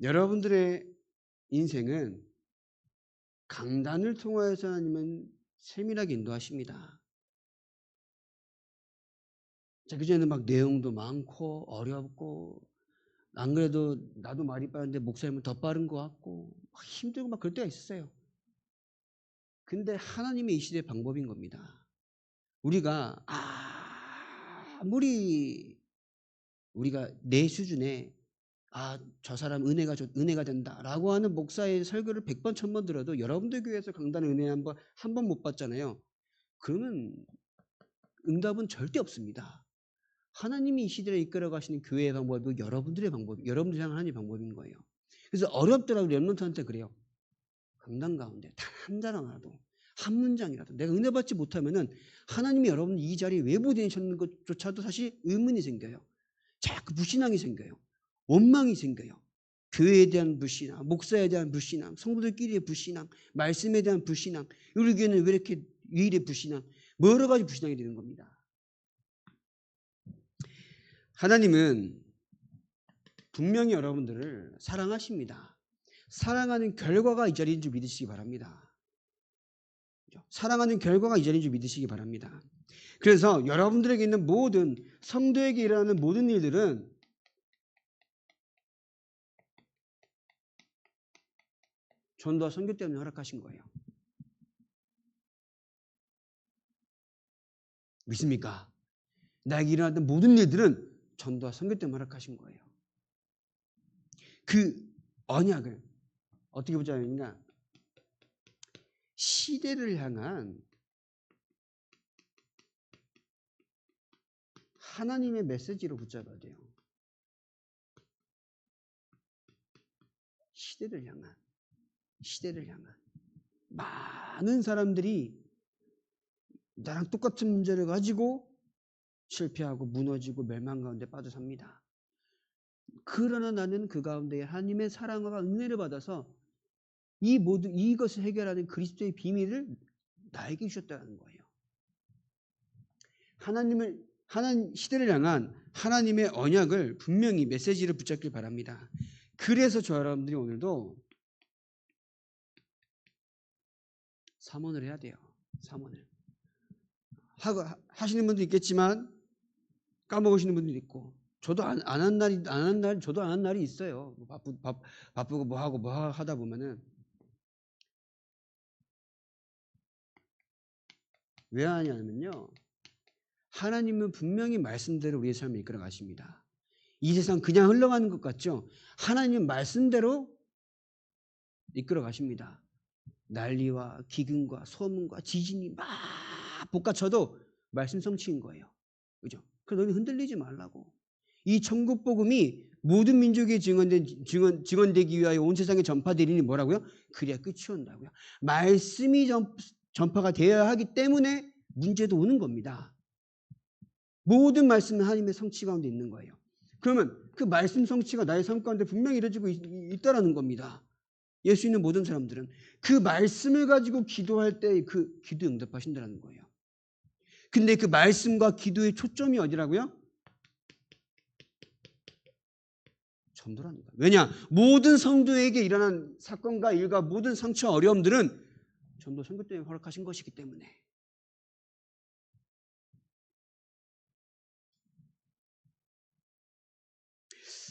여러분들의 인생은 강단을 통하여서 하나님은 세밀하게 인도하십니다. 자, 그전에는 막 내용도 많고 어렵고 안 그래도 나도 말이 빠른데 목사님은 더 빠른 것 같고 막 힘들고 막 그럴 때가 있었어요. 근데 하나님의 이 시대의 방법인 겁니다. 우리가 아무리 우리가 내 수준에 저 사람 은혜가 된다라고 하는 목사의 설교를 100번 1000번 들어도 여러분들 교회에서 강단의 은혜 한 번 못 받잖아요. 그러면 응답은 절대 없습니다. 하나님이 이 시대를 이끌어 가시는 교회의 방법이고 여러분들이 향한 하나님의 방법인 거예요. 그래서 어렵더라도 렘넌트한테 그래요. 강단 가운데 단 한 단어라도 한 문장이라도 내가 은혜 받지 못하면은 하나님이 여러분 이 자리에 왜 보내셨는 것조차도 사실 의문이 생겨요. 자꾸 불신앙이 생겨요. 원망이 생겨요. 교회에 대한 불신앙, 목사에 대한 불신앙, 성도들끼리의 불신앙, 말씀에 대한 불신앙, 우리 교회는 왜 이래 불신앙, 여러 가지 불신앙이 되는 겁니다. 하나님은 분명히 여러분들을 사랑하십니다. 사랑하는 결과가 이 자리인 줄 믿으시기 바랍니다. 사랑하는 결과가 이 자리인 줄 믿으시기 바랍니다. 그래서 여러분들에게 있는 모든 성도에게 일어나는 모든 일들은 전도와 선교 때문에 허락하신 거예요. 믿습니까? 나에게 일어났던 모든 일들은 전도와 선교 때문에 허락하신 거예요. 그 언약을 어떻게 보자면요, 시대를 향한 하나님의 메시지로 붙잡아야 돼요. 시대를 향한 많은 사람들이 나랑 똑같은 문제를 가지고 실패하고 무너지고 멸망 가운데 빠져 삽니다. 그러나 나는 그 가운데 하나님의 사랑과 은혜를 받아서 이것을 해결하는 그리스도의 비밀을 나에게 주셨다는 거예요. 시대를 향한 하나님의 언약을 분명히 메시지를 붙잡길 바랍니다. 그래서 저 여러분들이 오늘도 삼원을 해야 돼요. 삼원을 하시는 분도 있겠지만 까먹으시는 분도 있고, 저도 안 한 날이 있어요. 바쁘고 뭐 하다 보면은. 왜 하냐면요, 하나님은 분명히 말씀대로 우리의 삶을 이끌어 가십니다. 이 세상 그냥 흘러가는 것 같죠? 하나님은 말씀대로 이끌어 가십니다. 난리와 기근과 소문과 지진이 막 복받쳐도 말씀 성취인 거예요. 그죠? 그래서 너희는 흔들리지 말라고. 이 천국 복음이 모든 민족에 증언되기 위하여 온 세상에 전파되리니 뭐라고요? 그래야 끝이 온다고요. 말씀이 전파가 되어야 하기 때문에 문제도 오는 겁니다. 모든 말씀은 하나님의 성취 가운데 있는 거예요. 그러면 그 말씀 성취가 나의 삶 가운데 분명히 이루어지고 있다라는 겁니다. 예수 있는 모든 사람들은 그 말씀을 가지고 기도할 때 그 기도 응답하신다는 거예요. 근데 그 말씀과 기도의 초점이 어디라고요? 전도라는 거예요. 왜냐? 모든 성도에게 일어난 사건과 일과 모든 상처 어려움들은 전도 선교 때문에 허락하신 것이기 때문에.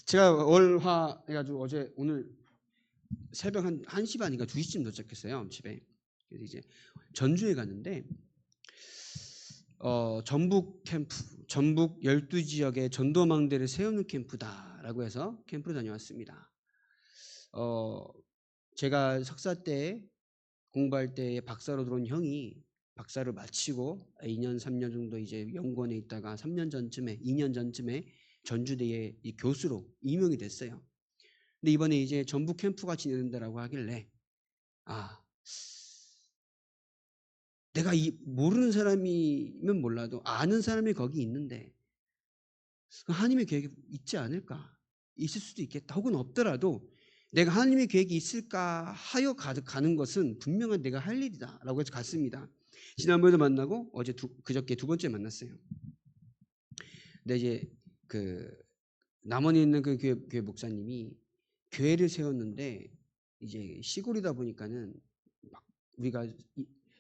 제가 월화 해가지고 오늘 새벽 한 1시 반인가 2시쯤 도착했어요, 집에. 그래서 이제 전주에 갔는데 전북 12지역에 전도망대를 세우는 캠프다라고 해서 캠프를 다녀왔습니다. 제가 석사 때 공부할 때 박사로 들어온 형이 박사를 마치고 2년 3년 정도 이제 연구원에 있다가 3년 전쯤에 2년 전쯤에 전주대에 이 교수로 임용이 됐어요. 근데 이번에 이제 전북 캠프가 진행된다라고 하길래 내가 모르는 사람이면 몰라도 아는 사람이 거기 있는데 하나님의 계획이 있지 않을까? 있을 수도 있겠다. 혹은 없더라도 내가 하나님의 계획이 있을까 하여 가는 것은 분명한 내가 할 일이다 라고 해서 갔습니다. 지난번에도 만나고 그저께 두 번째 만났어요. 근데 이제 그 남원에 있는 그 교회 목사님이 교회를 세웠는데 이제 시골이다 보니까는 막 우리가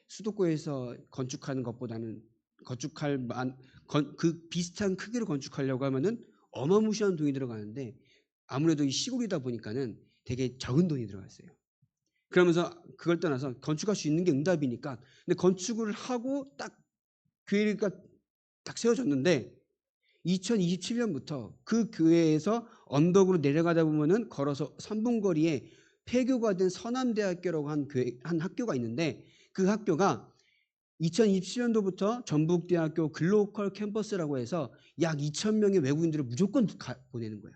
수도권에서 건축하는 것보다는 그 비슷한 크기로 건축하려고 하면은 어마무시한 돈이 들어가는데 아무래도 이 시골이다 보니까는 되게 적은 돈이 들어갔어요. 그러면서 그걸 떠나서 건축할 수 있는 게 응답이니까 근데 건축을 하고 딱 교회가 딱 세워졌는데 2027년부터 그 교회에서 언덕으로 내려가다 보면은 걸어서 3분 거리에 폐교가 된 서남대학교라고 한 학교가 있는데 그 학교가 2027년도부터 전북대학교 글로컬 캠퍼스라고 해서 약 2,000명의 외국인들을 무조건 보내는 거야.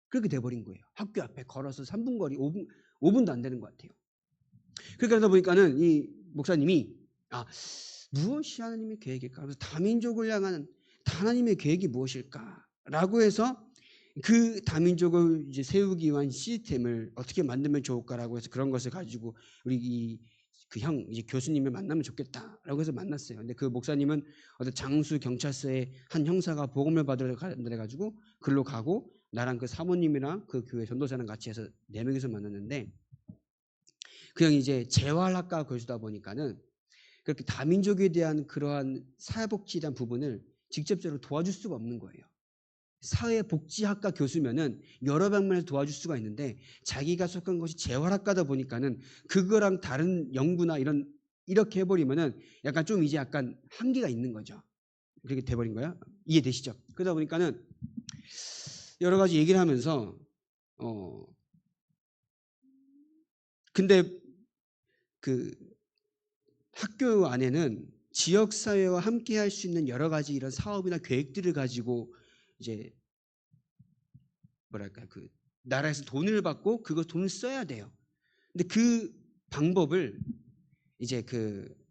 그렇게 돼버린 거예요. 학교 앞에 걸어서 3분 거리, 5분도 안 되는 것 같아요. 그렇게 하다 보니까는 이 목사님이 무엇이 하나님의 계획일까? 그래서 다민족을 향한 하나님의 계획이 무엇일까? 라고 해서 그 다민족을 이제 세우기 위한 시스템을 어떻게 만들면 좋을까라고 해서 그런 것을 가지고 우리 이제 교수님을 만나면 좋겠다라고 해서 만났어요. 근데 그 목사님은 어떤 장수 경찰서의 한 형사가 보험을 받으러 가는데 가지고 글로 가고 나랑 그 사모님이랑 그 교회 전도사랑 같이 해서 4명이서 만났는데 그 형이 이제 재활학과 교수다 보니까는 그렇게 다민족에 대한 그러한 사회복지에 대한 부분을 직접적으로 도와줄 수가 없는 거예요. 사회복지학과 교수면은 여러 방면에서 도와줄 수가 있는데 자기가 속한 것이 재활학과다 보니까는 그거랑 다른 연구나 이렇게 해버리면은 약간 좀 이제 약간 한계가 있는 거죠. 그렇게 돼버린 거야. 이해되시죠? 그러다 보니까는 여러 가지 얘기를 하면서 근데 그 학교 안에는 지역사회와 함께 할 수 있는 여러 가지 이런 사업이나 계획들을 가지고 이제 뭐랄까 그 나라에서 돈을 받고 그거 돈을 써야 돼요. 근데 그 방법을 이제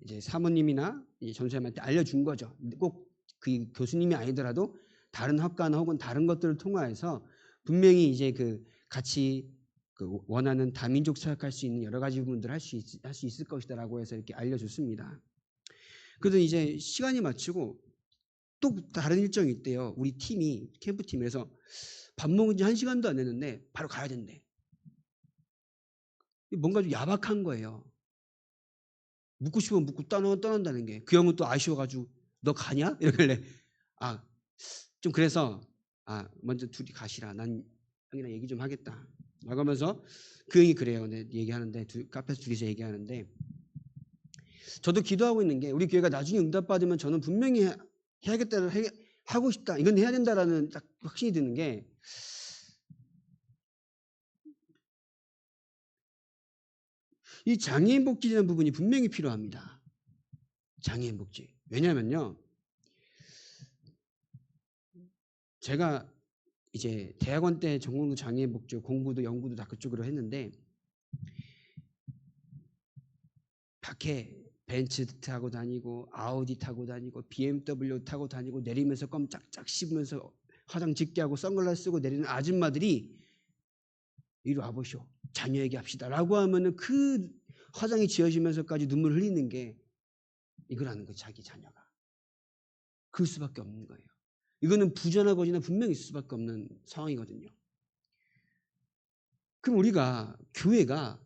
이제 사모님이나 전사님한테 알려준 거죠. 꼭 그 교수님이 아니더라도 다른 학과나 혹은 다른 것들을 통해서 분명히 이제 같이 원하는 다민족 사역할 수 있는 여러 가지 부분들을 할 수 있을 것이다라고 해서 이렇게 알려줬습니다. 그래서 이제 시간이 마치고 또 다른 일정이 있대요. 우리 팀이 캠프팀에서 밥 먹은 지 1시간도 안 됐는데 바로 가야 된대. 뭔가 좀 야박한 거예요. 묻고 싶으면 묻고 떠난다는 게. 그 형은 또 아쉬워가지고 너 가냐? 이러길래 좀 그래서 먼저 둘이 가시라. 난 형이랑 얘기 좀 하겠다. 라고 하면서 그 형이 그래요. 얘기하는데 카페에서 둘이서 얘기하는데 저도 기도하고 있는 게 우리 교회가 나중에 응답받으면 저는 분명히 해야겠다, 하고 싶다, 이건 해야 된다라는 딱 확신이 드는 게 이 장애인 복지라는 부분이 분명히 필요합니다. 장애인 복지. 왜냐하면요. 제가 이제 대학원 때 전공도 장애인 복지, 공부도 연구도 다 그쪽으로 했는데 밖에 벤츠 타고 다니고 아우디 타고 다니고 BMW 타고 다니고 내리면서 껌 짝짝 씹으면서 화장 짙게 하고 선글라스 쓰고 내리는 아줌마들이 이리 와보시오. 자녀 얘기합시다. 라고 하면은 그 화장이 지어지면서까지 눈물 흘리는 게 이거라는 거예요. 자기 자녀가. 그럴 수밖에 없는 거예요. 이거는 부자나 거지나 분명히 있을 수밖에 없는 상황이거든요. 그럼 우리가 교회가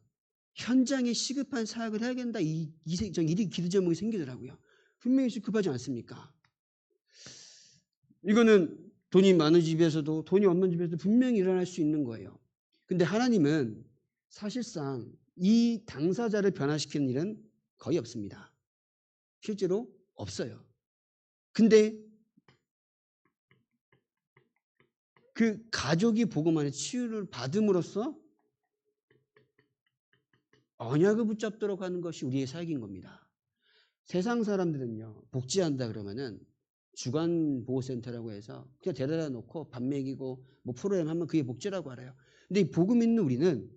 현장에 시급한 사역을 해야 된다. 이 기도 제목이 생기더라고요. 분명히 급하지 않습니까? 이거는 돈이 많은 집에서도 돈이 없는 집에서도 분명히 일어날 수 있는 거예요. 근데 하나님은 사실상 이 당사자를 변화시키는 일은 거의 없습니다. 실제로 없어요. 근데 그 가족이 복음 안에 치유를 받음으로써 언약을 붙잡도록 하는 것이 우리의 사역인 겁니다. 세상 사람들은요, 복지한다 그러면은 주간보호센터라고 해서 그냥 데려다 놓고 밥 먹이고 뭐 프로그램 하면 그게 복지라고 알아요. 근데 이 복음 있는 우리는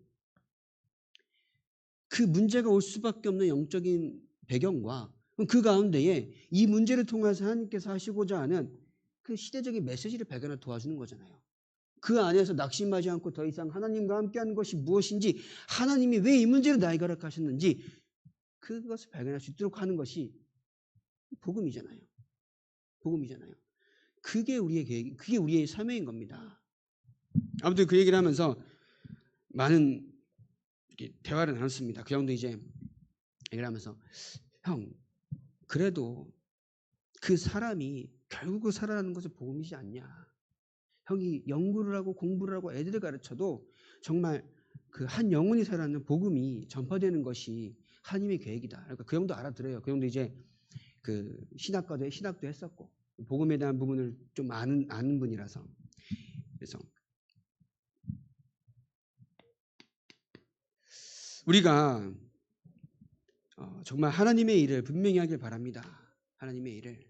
그 문제가 올 수밖에 없는 영적인 배경과 그 가운데에 이 문제를 통해서 하나님께서 하시고자 하는 그 시대적인 메시지를 발견하는 도와주는 거잖아요. 그 안에서 낙심하지 않고 더 이상 하나님과 함께하는 것이 무엇인지, 하나님이 왜 이 문제를 나에게 허락하셨는지 그것을 발견할 수 있도록 하는 것이 복음이잖아요. 복음이잖아요. 그게 우리의 계획, 그게 우리의 사명인 겁니다. 아무튼 그 얘기를 하면서 많은 대화를 나눴습니다. 그 형도 이제 얘기를 하면서, 형, 그래도 그 사람이 결국 살아나는 것이 복음이지 않냐. 형이 연구를 하고 공부를 하고 애들을 가르쳐도 정말 그 한 영혼이 살아나는 복음이 전파되는 것이 하나님의 계획이다. 그러니까 그 형도 알아들어요. 그 형도 이제 그 신학도 했었고 복음에 대한 부분을 좀 아는 분이라서. 그래서 우리가 정말 하나님의 일을 분명히 하길 바랍니다. 하나님의 일을.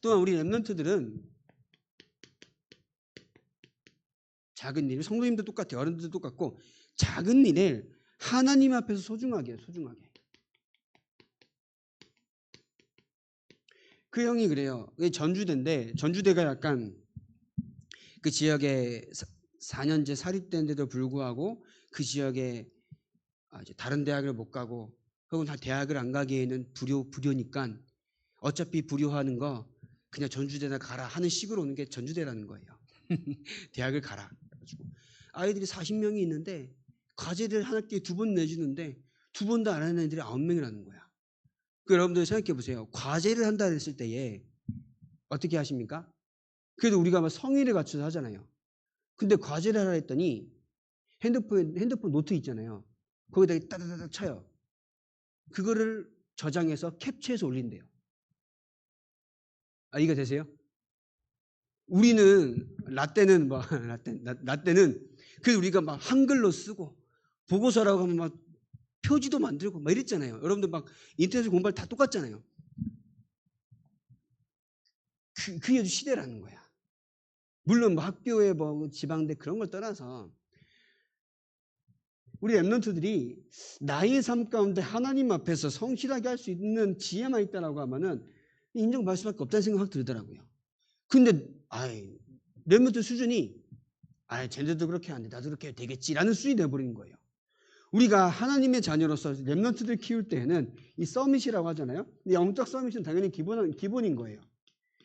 또한 우리 렘넌트들은 작은 일, 성도님도 똑같아요. 어른들도 똑같고 작은 일을 하나님 앞에서 소중하게. 그 형이 그래요. 전주대인데 전주대가 약간 그 지역에 4년제 사립대인데도 불구하고 그 지역에 이제 다른 대학을 못 가고 혹은 다 대학을 안 가기에는 불효니까 어차피 불효하는 거 그냥 전주대나 가라 하는 식으로 오는 게 전주대라는 거예요. 대학을 가라. 그래가지고 아이들이 40명이 있는데 과제를 한 학기에 2번 내주는데 2번도 안 하는 애들이 9명이라는 거야. 그 여러분들 생각해 보세요. 과제를 한다 했을 때에 어떻게 하십니까? 그래도 우리가 막 성의를 갖춰서 하잖아요. 근데 과제를 하라 했더니 핸드폰 노트 있잖아요. 거기다 따다다닥 쳐요. 그거를 저장해서 캡처해서 올린대요. 이해가 되세요? 우리는 라떼는 라떼는 그래서 우리가 막 한글로 쓰고 보고서라고 하면 막 표지도 만들고 막 이랬잖아요. 여러분들 막 인터넷 공부할 다 똑같잖아요. 그게 아주 시대라는 거야. 물론 뭐 학교에 뭐 지방대 그런 걸 떠나서 우리 랩런트들이 나의 삶 가운데 하나님 앞에서 성실하게 할 수 있는 지혜만 있다라고 하면은 인정받을 수밖에 없다는 생각이 확 들더라고요. 근데 랩런트 수준이 쟤네들도 그렇게 하는데 나도 그렇게 해야 되겠지라는 수준이 돼버린 거예요. 우리가 하나님의 자녀로서 랩런트들 키울 때에는 이 서밋이라고 하잖아요. 영적 서밋은 당연히 기본인 거예요.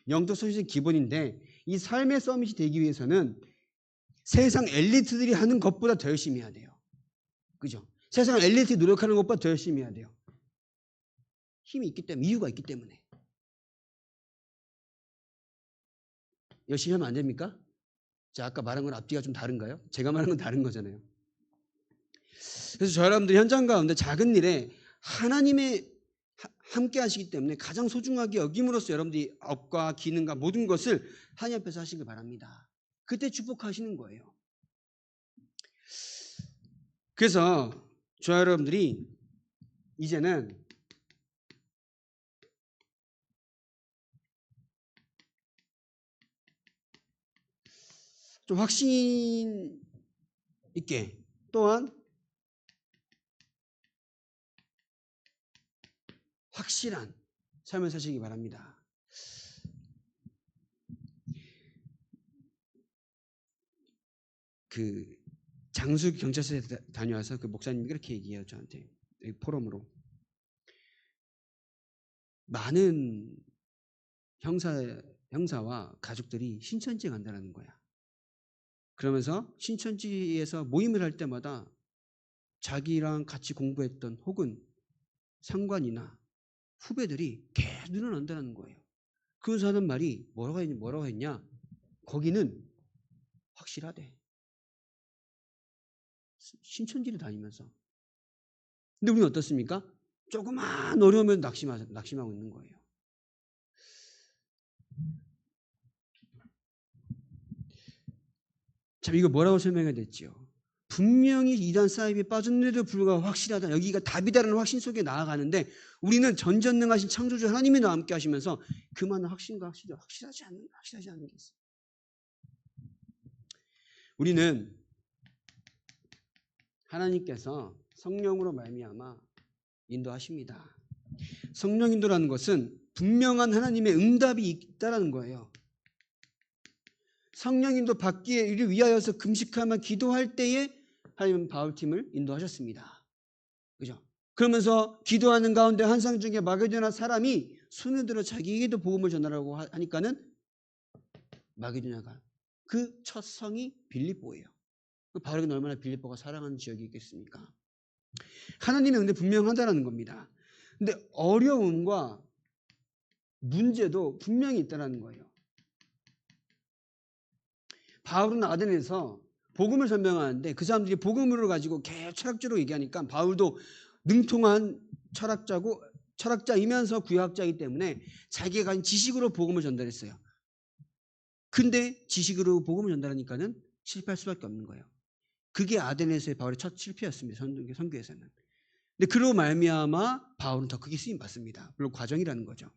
영적 서밋은 기본인데 이 삶의 서밋이 되기 위해서는 세상 엘리트들이 하는 것보다 더 열심히 해야 돼요. 그죠? 세상 엘리트 노력하는 것보다 더 열심히 해야 돼요. 힘이 있기 때문에, 이유가 있기 때문에. 열심히 하면 안 됩니까? 자, 아까 말한 건 앞뒤가 좀 다른가요? 제가 말한 건 다른 거잖아요. 그래서 저 여러분들 현장 가운데 작은 일에 하나님의 함께 하시기 때문에 가장 소중하게 여김으로써 여러분들이 업과 기능과 모든 것을 하나님 앞에서 하시길 바랍니다. 그때 축복하시는 거예요. 그래서 저 여러분들이 이제는 좀 확신 있게 또한 확실한 삶을 사시기 바랍니다. 그 장수 경찰서에 다녀와서 그 목사님이 그렇게 얘기해요. 저한테 포럼으로 많은 형사와 가족들이 신천지에 간다는 거야. 그러면서 신천지에서 모임을 할 때마다 자기랑 같이 공부했던 혹은 상관이나 후배들이 계속 늘어난다는 거예요. 그러면서 하는 말이 뭐라고 했냐? 거기는 확실하대. 신천지를 다니면서. 근데 우리는 어떻습니까? 조그만 어려우면 낙심하고 있는 거예요. 참 이거 뭐라고 설명해야 됐지요? 분명히 이단 사이비에 빠졌는데도 불구하고 확실하다. 여기가 답이다라는 확신 속에 나아가는데 우리는 전전능하신 창조주 하나님이 나와 함께 하시면서 그만한 확신과 확실하지 않은 게 있어요. 우리는 하나님께서 성령으로 말미암아 인도하십니다. 성령 인도라는 것은 분명한 하나님의 응답이 있다라는 거예요. 성령 인도 받기를 위하여서 금식하며 기도할 때에 하나님은 바울팀을 인도하셨습니다. 그죠? 그러면서 기도하는 가운데 환상 중에 마게도냐 사람이 손을 들어 자기에게도 복음을 전하라고 하니까는 마게도냐가 그 첫 성이 빌립보예요. 바울에게는 얼마나 빌립보가 사랑하는 지역이 있겠습니까? 하나님의 은혜 분명하다는 겁니다. 근데 어려움과 문제도 분명히 있다는 거예요. 바울은 아덴에서 복음을 설명하는데 그 사람들이 복음을 가지고 계속 철학적으로 얘기하니까 바울도 능통한 철학자이면서 구약자이기 때문에 자기가 가진 지식으로 복음을 전달했어요. 근데 지식으로 복음을 전달하니까는 실패할 수밖에 없는 거예요. 그게 아덴에서의 바울의 첫 실패였습니다. 선교에서는. 근데 그로 말미암아 바울은 더 크게 쓰임 받습니다. 물론 과정이라는 거죠.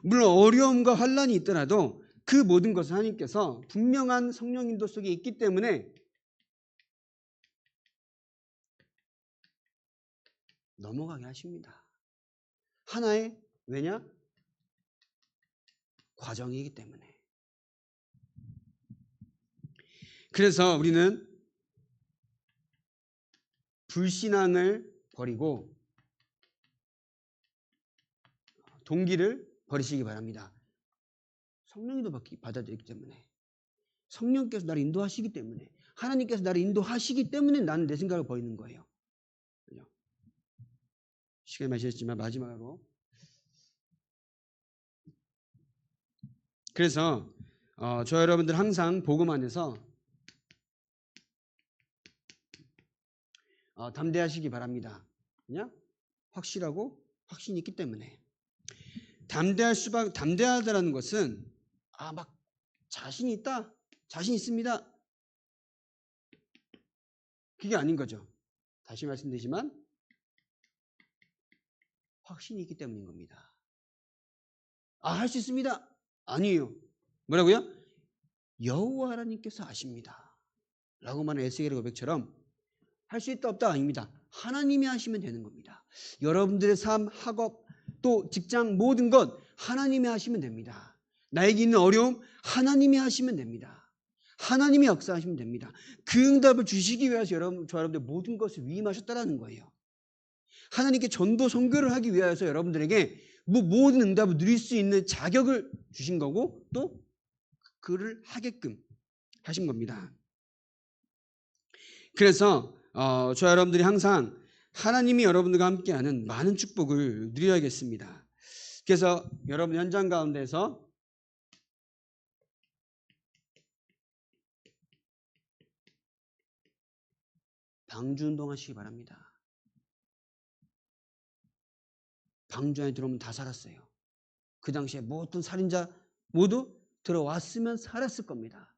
물론 어려움과 환란이 있더라도 그 모든 것을 하나님께서 분명한 성령 인도 속에 있기 때문에 넘어가게 하십니다. 하나의 왜냐? 과정이기 때문에. 그래서 우리는 불신앙을 버리고 동기를 버리시기 바랍니다. 성령인도 받아들이기 때문에, 성령께서 나를 인도하시기 때문에, 하나님께서 나를 인도하시기 때문에 나는 내 생각을 버리는 거예요. 시간이 많으셨지만 마지막으로, 그래서 저 여러분들 항상 복음 안에서 담대하시기 바랍니다. 그냥 확실하고 확신이 있기 때문에. 담대하다라는 것은 막 자신이 있다, 자신 있습니다, 그게 아닌 거죠. 다시 말씀드리지만 확신이 있기 때문인 겁니다. 할 수 있습니다, 아니에요. 뭐라고요? 여호와 하나님께서 아십니다 라고 말하는 에스겔의 고백처럼 할 수 있다 없다 아닙니다. 하나님이 하시면 되는 겁니다. 여러분들의 삶, 학업, 또 직장 모든 것 하나님이 하시면 됩니다. 나에게 있는 어려움 하나님이 하시면 됩니다. 하나님이 역사하시면 됩니다. 그 응답을 주시기 위해서 여러분들 모든 것을 위임하셨다는 거예요. 하나님께 전도 선교를 하기 위해서 여러분들에게 모든 응답을 누릴 수 있는 자격을 주신 거고 또 그를 하게끔 하신 겁니다. 그래서 저 여러분들이 항상 하나님이 여러분들과 함께하는 많은 축복을 누려야겠습니다. 그래서 여러분 현장 가운데서 방주운동 하시기 바랍니다. 방주 안에 들어오면 다 살았어요. 그 당시에 모든 살인자 모두 들어왔으면 살았을 겁니다.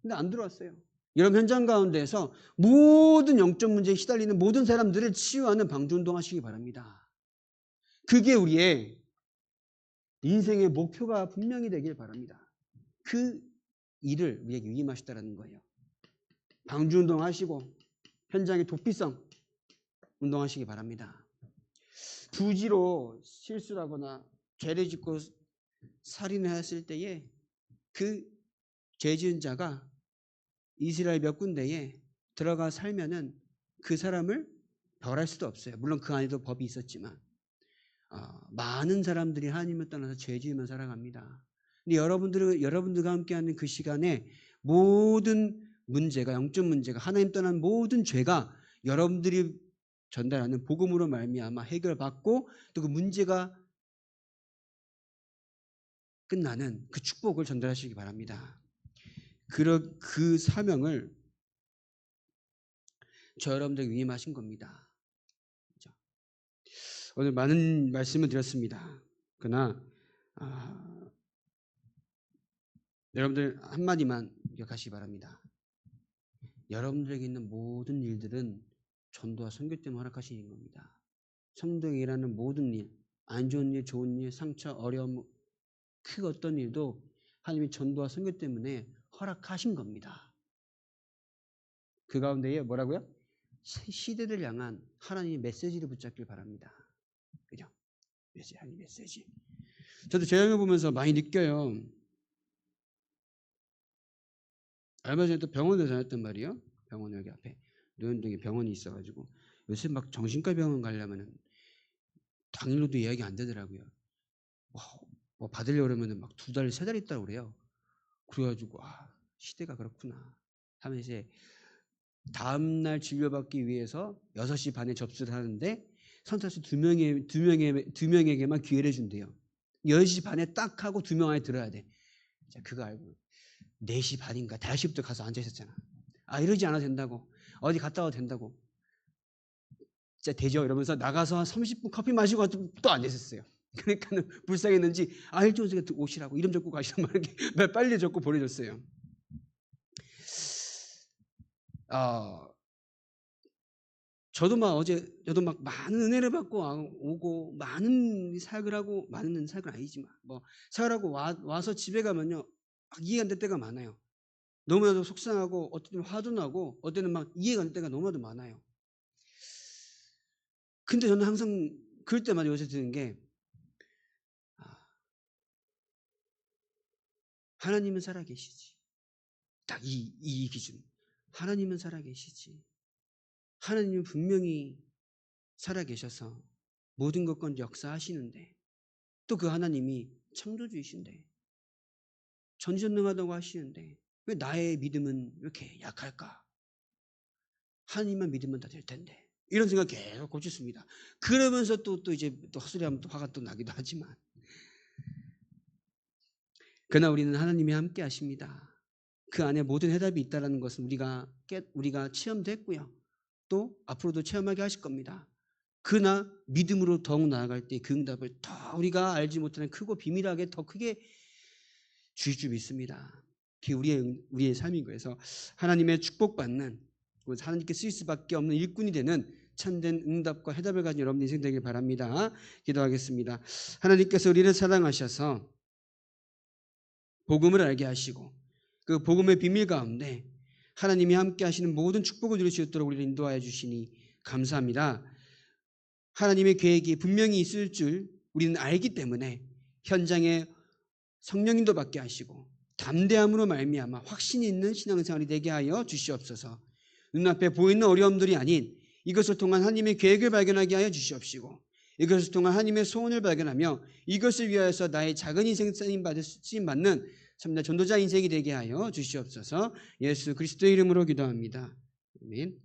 근데 안 들어왔어요. 여러분 현장 가운데에서 모든 영적 문제에 시달리는 모든 사람들을 치유하는 방주운동 하시기 바랍니다. 그게 우리의 인생의 목표가 분명히 되길 바랍니다. 그 일을 우리에게 위임하셨다는 거예요. 방주운동 하시고 현장의 도피성 운동하시기 바랍니다. 부지로 실수를 하거나 죄를 짓고 살인을 했을 때에 그 죄 지은 자가 이스라엘 몇 군데에 들어가 살면은 그 사람을 벌할 수도 없어요. 물론 그 안에도 법이 있었지만 많은 사람들이 하나님을 떠나서 죄 지으며 살아갑니다. 근데 여러분들과 함께하는 그 시간에 모든 문제가, 영적 문제가, 하나님 떠난 모든 죄가 여러분들이 전달하는 복음으로 말미암아 해결받고 또 그 문제가 끝나는 그 축복을 전달하시기 바랍니다. 그 사명을 저 여러분들에게 위임하신 겁니다. 그렇죠? 오늘 많은 말씀을 드렸습니다. 그러나 여러분들 한마디만 기억하시기 바랍니다. 여러분들에게 있는 모든 일들은 전도와 선교 때문에 허락하신 일인 겁니다. 성도에게 일하는 모든 일, 안 좋은 일, 좋은 일, 상처, 어려움, 그 어떤 일도 하나님이 전도와 선교 때문에 허락하신 겁니다. 그 가운데에 뭐라고요? 시대를 향한 하나님의 메시지를 붙잡길 바랍니다. 그죠? 하나님 메시지. 저도 제 영역 보면서 많이 느껴요. 얼마 전에 또 병원에 다녔단 말이에요. 병원 여기 앞에 노현동에 병원이 있어가지고 요새 막 정신과 병원 가려면은 당일로도 예약이 안 되더라고요. 뭐 받으려고 그러면은 막 2달, 3달 있다고 그래요. 그래가지고 시대가 그렇구나 하면 이제 다음날 진료받기 위해서 6시 반에 접수를 하는데 선착순 2명에게만 기회를 준대요. 10시 반에 딱 하고 2명 안에 들어야 돼. 자, 그거 알고 4시 반인가 5시부터 가서 앉아 있었잖아. 이러지 않아도 된다고. 어디 갔다 와도 된다고. 진짜 되죠? 이러면서 나가서 한 30분 커피 마시고 또 앉아 있었어요. 그러니까는 불쌍했는지 일찍 오시라고 이름 적고 가시란 말이게 빨리 적고 보내줬어요. 저도 막 많은 은혜를 받고 오고 많은 사역을 하고, 많은 사역은 아니지만 뭐 사역을 하고 와서 집에 가면요 막 이해가 안 될 때가 많아요. 너무나도 속상하고 어떤 때는 화도 나고 어떤 때는 막 이해가 안 될 때가 너무나도 많아요. 근데 저는 항상 그럴 때마다 요새 드는 게 하나님은 살아계시지. 딱 이 기준. 하나님은 살아계시지. 하나님은 분명히 살아계셔서 모든 것 가운데 역사하시는데 또 그 하나님이 창조주이신데 전지전능하다고 하시는데 왜 나의 믿음은 이렇게 약할까? 하나님만 믿으면 다 될 텐데 이런 생각 계속 고쳤습니다. 그러면서 또 이제 또 헛소리하면 또 화가 또 나기도 하지만 그러나 우리는 하나님이 함께 하십니다. 그 안에 모든 해답이 있다는 것은 우리가 체험됐고요. 또 앞으로도 체험하게 하실 겁니다. 그러나 믿음으로 더욱 나아갈 때 그 응답을 더 우리가 알지 못하는 크고 비밀하게 더 크게 주실 줄 믿습니다. 그게 우리의 삶인 거예요. 그래서 하나님의 축복받는, 하나님께 쓰일 수밖에 없는 일꾼이 되는 참된 응답과 해답을 가진 여러분의 인생 되길 바랍니다. 기도하겠습니다. 하나님께서 우리를 사랑하셔서 복음을 알게 하시고 그 복음의 비밀 가운데 하나님이 함께 하시는 모든 축복을 누릴 수 있도록 우리를 인도하여 주시니 감사합니다. 하나님의 계획이 분명히 있을 줄 우리는 알기 때문에 현장에 성령 인도 받게 하시고 담대함으로 말미암아 확신이 있는 신앙생활이 되게 하여 주시옵소서. 눈앞에 보이는 어려움들이 아닌 이것을 통한 하나님의 계획을 발견하게 하여 주시옵시고 이것을 통한 하나님의 소원을 발견하며 이것을 위하여서 나의 작은 인생 쓰임받는 참된 전도자 인생이 되게 하여 주시옵소서. 예수 그리스도의 이름으로 기도합니다. 아멘.